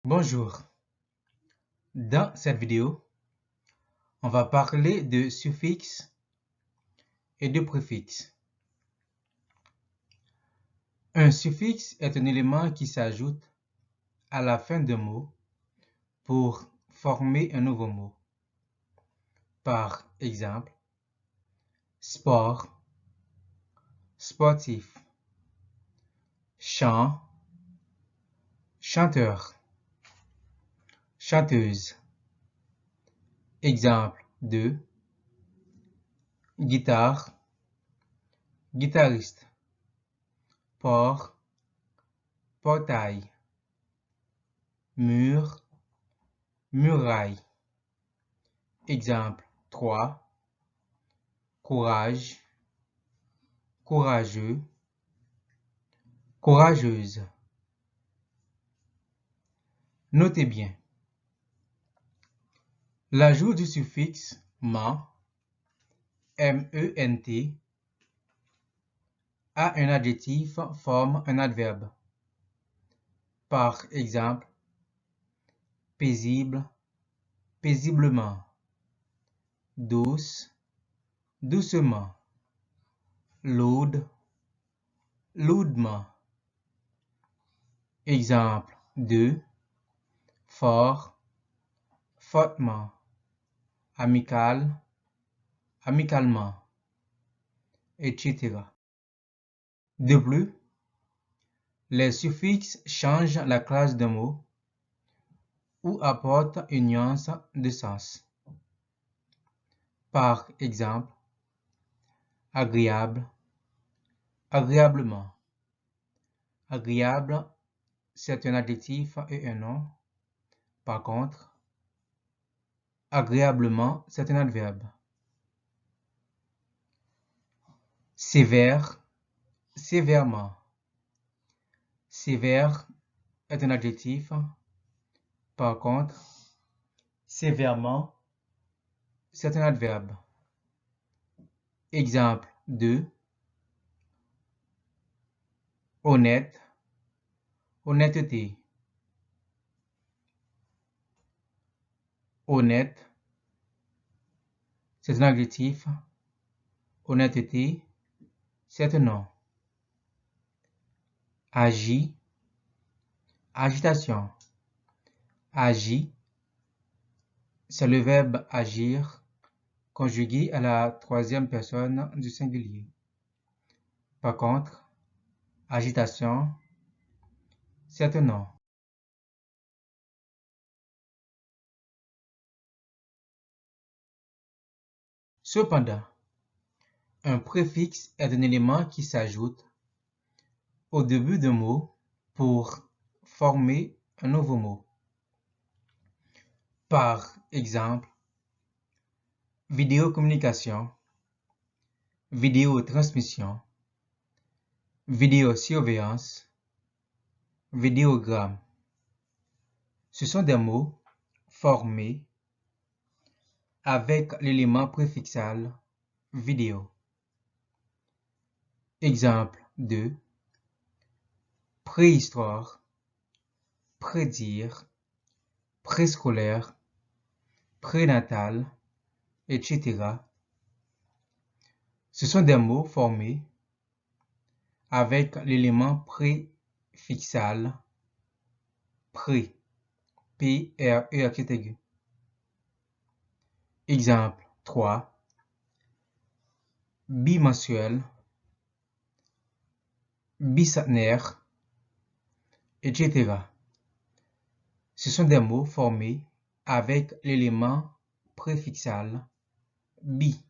Bonjour, dans cette vidéo, on va parler de suffixes et de préfixes. Un suffixe est un élément qui s'ajoute à la fin d'un mot pour former un nouveau mot. Par exemple, sport, sportif, chant, chanteur, chanteuse. Exemple 2, guitare, guitariste, port, portail, mur, muraille. Exemple 3, courage, courageux, courageuse. Notez bien, l'ajout du suffixe ment, M-E-N-T, à un adjectif forme un adverbe. Par exemple, paisible, paisiblement, douce, doucement, lourde, lourdement. Exemple 2, fort, fortement, amical, amicalement, etc. De plus, les suffixes changent la classe d'un mot ou apportent une nuance de sens. Par exemple, agréable, agréablement. Agréable, c'est un adjectif et un nom. Par contre, agréablement, c'est un adverbe. Sévère, sévèrement. Sévère est un adjectif. Par contre, sévèrement, c'est un adverbe. Exemple 2. Honnête, honnêteté. Honnête, c'est un adjectif. Honnêteté, c'est un nom. Agit, agitation. Agit, c'est le verbe agir conjugué à la troisième personne du singulier. Par contre, agitation, c'est un nom. Cependant, un préfixe est un élément qui s'ajoute au début d'un mot pour former un nouveau mot. Par exemple, vidéocommunication, vidéotransmission, vidéosurveillance, vidéogramme. Ce sont des mots formés avec l'élément préfixal vidéo. Exemple 2. Préhistoire, prédire, préscolaire, prénatal, etc. Ce sont des mots formés avec l'élément préfixal pré, P-R-E accent aigu. Exemple 3. Bimensuel, bicentenaire, etc. Ce sont des mots formés avec l'élément préfixal bi.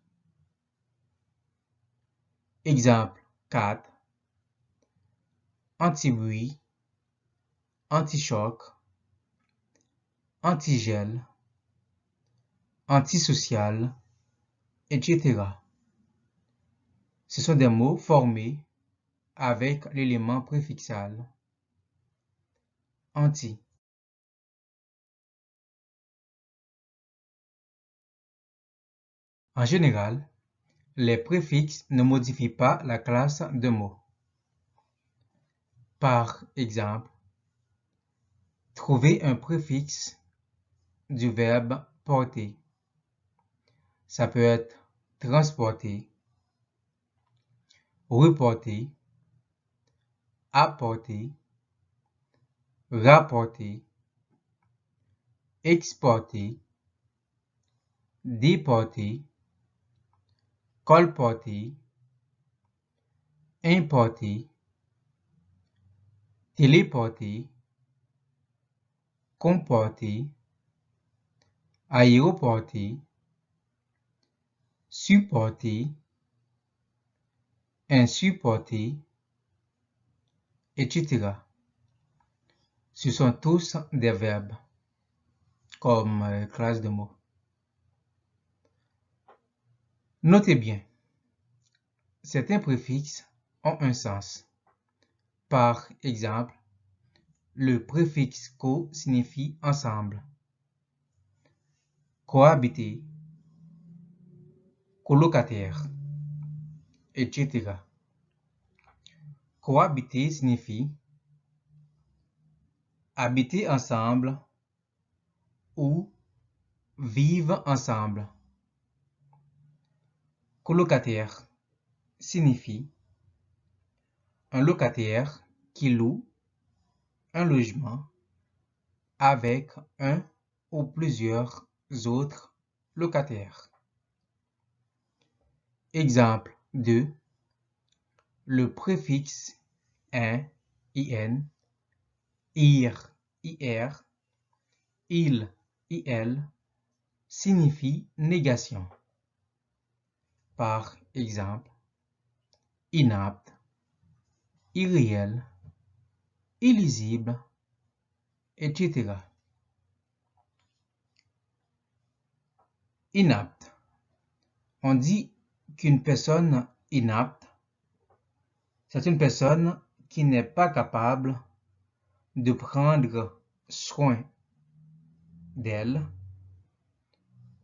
Exemple 4. Anti-bruit, anti-choc, antigel, antisocial, etc. Ce sont des mots formés avec l'élément préfixal anti. En général, les préfixes ne modifient pas la classe d'un mot. Par exemple, Trouvez un préfixe du verbe porter. Ça peut être transporter, reporter, apporter, rapporter, exporter, déporter, colporter, importer, téléporter, comporter, aéroporter, supporter, insupporter, etc. Ce sont tous des verbes comme classe de mots. Notez bien, certains préfixes ont un sens. Par exemple, le préfixe co signifie ensemble. Cohabiter, colocataire, etc. Cohabiter signifie habiter ensemble ou vivre ensemble. Colocataire signifie un locataire qui loue un logement avec un ou plusieurs autres locataires. Exemple 2. Le préfixe in, ir, ir, il signifie négation. Par exemple, inapte, irréel, illisible, etc. Inapte. On dit qu'une personne inapte, c'est une personne qui n'est pas capable de prendre soin d'elle,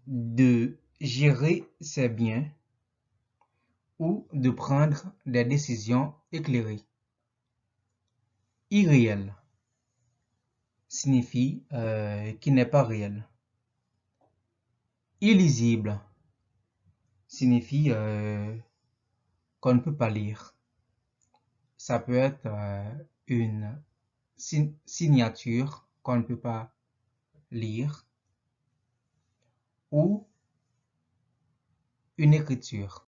de gérer ses biens ou de prendre des décisions éclairées. Irréel signifie qui n'est pas réel. Illisible signifie qu'on ne peut pas lire. Ça peut être une signature qu'on ne peut pas lire ou une écriture.